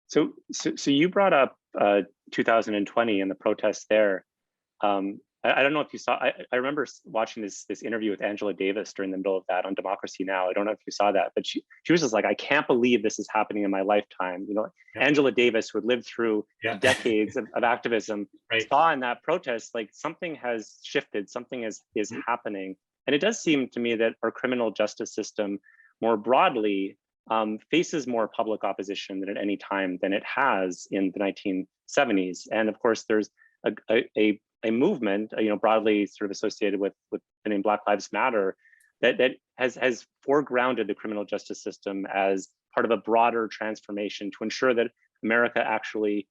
So you brought up 2020 and the protests there. I don't know if you saw. I remember watching this interview with Angela Davis during the middle of that on Democracy Now. I don't know if you saw that, but she was just like, I can't believe this is happening in my lifetime. You know, Yeah. Angela Davis, who had lived through decades of activism, Right. saw in that protest like something has shifted, something is happening, and it does seem to me that our criminal justice system, more broadly, faces more public opposition than at any time than it has in the 1970s. And of course, there's a movement, you know, broadly sort of associated with the name Black Lives Matter, that has foregrounded the criminal justice system as part of a broader transformation to ensure that America actually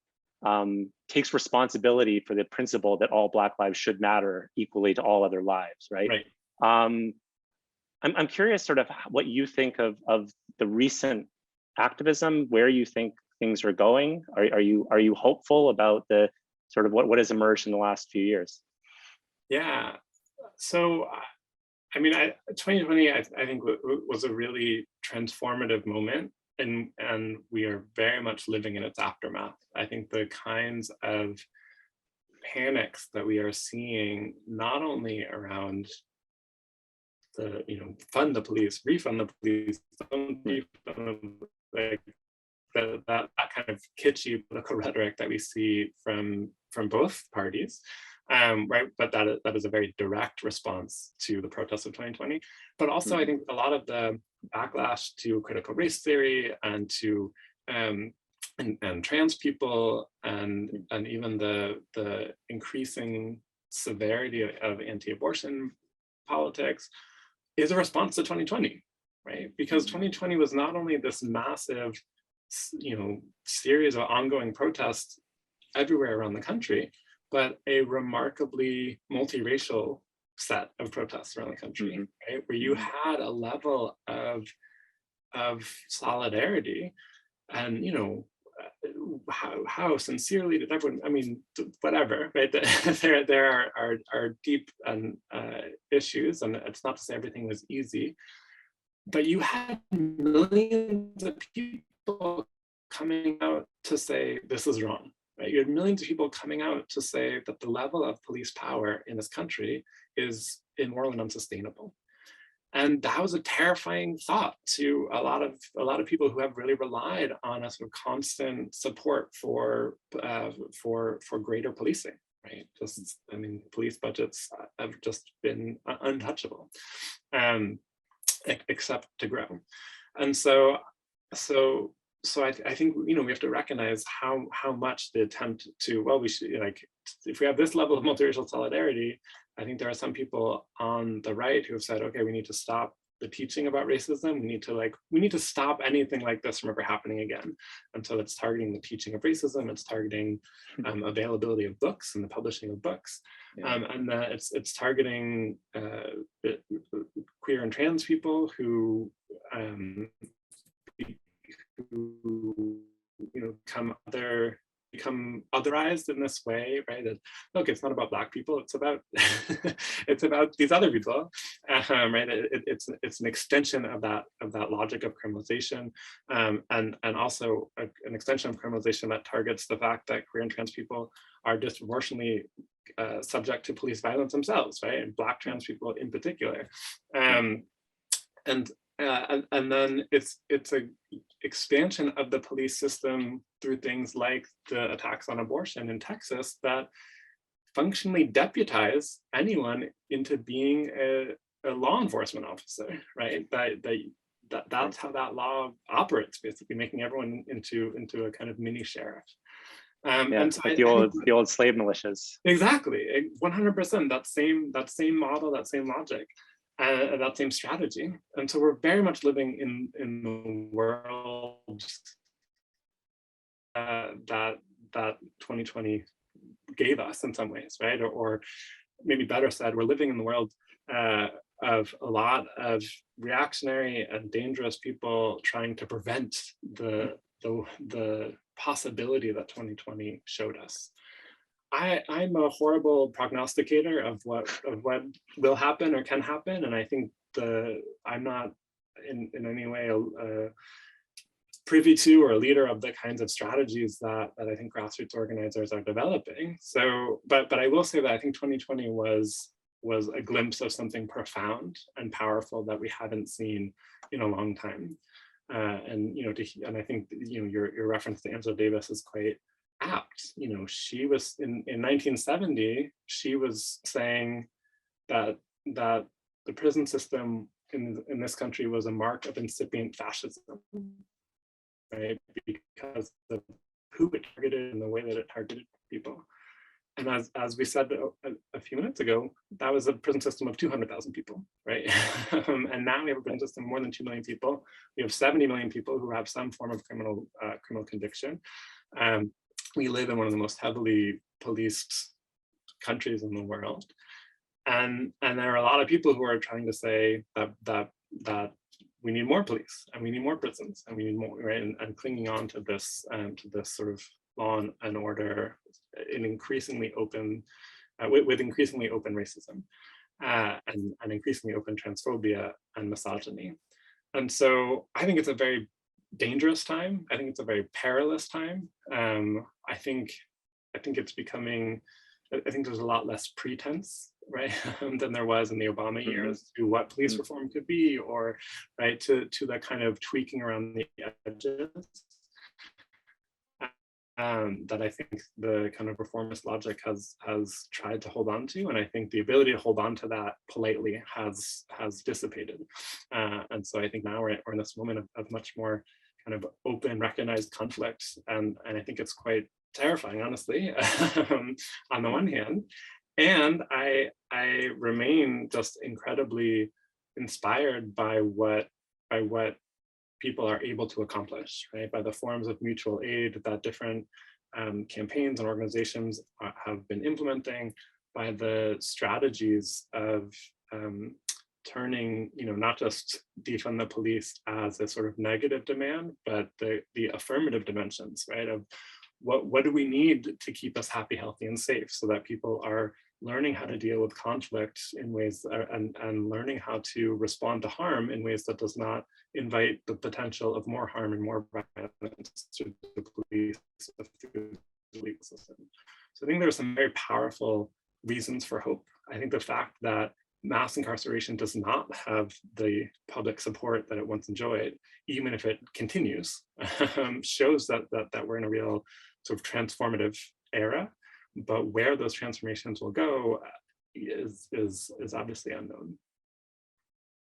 takes responsibility for the principle that all Black lives should matter equally to all other lives, right? I'm curious sort of what you think of the recent activism, where you think things are going. Are you hopeful about the sort of what has emerged in the last few years? Yeah, so I mean, 2020 I think was a really transformative moment, and we are very much living in its aftermath. I think the kinds of panics that we are seeing, not only around the, you know, fund the police, refund the police, don't defund, like that kind of kitschy political rhetoric that we see from both parties, right? But that is a very direct response to the protests of 2020. But also, I think a lot of the backlash to critical race theory and to and trans people, and even the increasing severity of anti-abortion politics is a response to 2020, right? Because 2020 was not only this massive, you know, series of ongoing protests everywhere around the country, but a remarkably multiracial set of protests around the country, right? Where you had a level of solidarity, and, you know, how sincerely did everyone, I mean, whatever, right? There are deep issues, and it's not to say everything was easy, but you had millions of people coming out to say this is wrong, right? You had millions of people coming out to say that the level of police power in this country is immoral and unsustainable. And that was a terrifying thought to a lot of people who have really relied on a sort of constant support for greater policing, right? Just, I mean, police budgets have just been untouchable, except to grow. And so I think, you know, we have to recognize how much the attempt to, well, we should, like, if we have this level of multiracial solidarity, I think there are some people on the right who have said, okay, we need to stop the teaching about racism. We need to stop anything like this from ever happening again. And so it's targeting the teaching of racism. It's targeting availability of books and the publishing of books. And it's targeting queer and trans people who you know, become otherized in this way, right? That, look, it's not about Black people, it's about it's about these other people, right? It's an extension of that logic of criminalization, and also an extension of criminalization that targets the fact that queer and trans people are disproportionately subject to police violence themselves, right? And Black trans people in particular, and then it's a expansion of the police system through things like the attacks on abortion in Texas that functionally deputize anyone into being a law enforcement officer, right? That's how that law operates, basically making everyone into a kind of mini sheriff. And so like the old slave militias. Exactly, 100%. That same model, that same logic. That same strategy. And so we're very much living in the world that 2020 gave us in some ways, right? Or maybe better said, we're living in the world of a lot of reactionary and dangerous people trying to prevent the possibility that 2020 showed us. I'm a horrible prognosticator of what will happen or can happen, and I think I'm not in any way privy to or a leader of the kinds of strategies that I think grassroots organizers are developing. So, but I will say that I think 2020 was a glimpse of something profound and powerful that we haven't seen in a long time. And and I think your reference to Angela Davis is quite apt. She was in 1970. She was saying that the prison system in this country was a mark of incipient fascism, right? Because of who it targeted and the way that it targeted people. And as we said a few minutes ago, that was a prison system of 200,000 people, right? And now we have a prison system of more than 2 million people. We have 70 million people who have some form of criminal conviction. We live in one of the most heavily policed countries in the world. And there are a lot of people who are trying to say that we need more police and we need more prisons and we need more, right? And clinging on to this sort of law and order in increasingly open, with increasingly open racism and increasingly open transphobia and misogyny. And so I think it's a very dangerous time. I think it's a very perilous time. I think it's becoming, I think there's a lot less pretense, right, than there was in the Obama years to what police reform could be, or right to the kind of tweaking around the edges that I think the kind of reformist logic has tried to hold on to, and I think the ability to hold on to that politely has dissipated. And so I think now we're in this moment of much more kind of open, recognized conflict, and I think it's quite terrifying, honestly, on the one hand. And I remain just incredibly inspired by what people are able to accomplish, right? By the forms of mutual aid that different campaigns and organizations have been implementing, by the strategies of turning, not just defund the police as a sort of negative demand, but the affirmative dimensions, right? Of what do we need to keep us happy, healthy, and safe, so that people are learning how to deal with conflict in ways and learning how to respond to harm in ways that does not invite the potential of more harm and more violence through the police, through the legal system. So I think there are some very powerful reasons for hope. I think the fact that mass incarceration does not have the public support that it once enjoyed, even if it continues, shows that we're in a real sort of transformative era. But where those transformations will go is obviously unknown.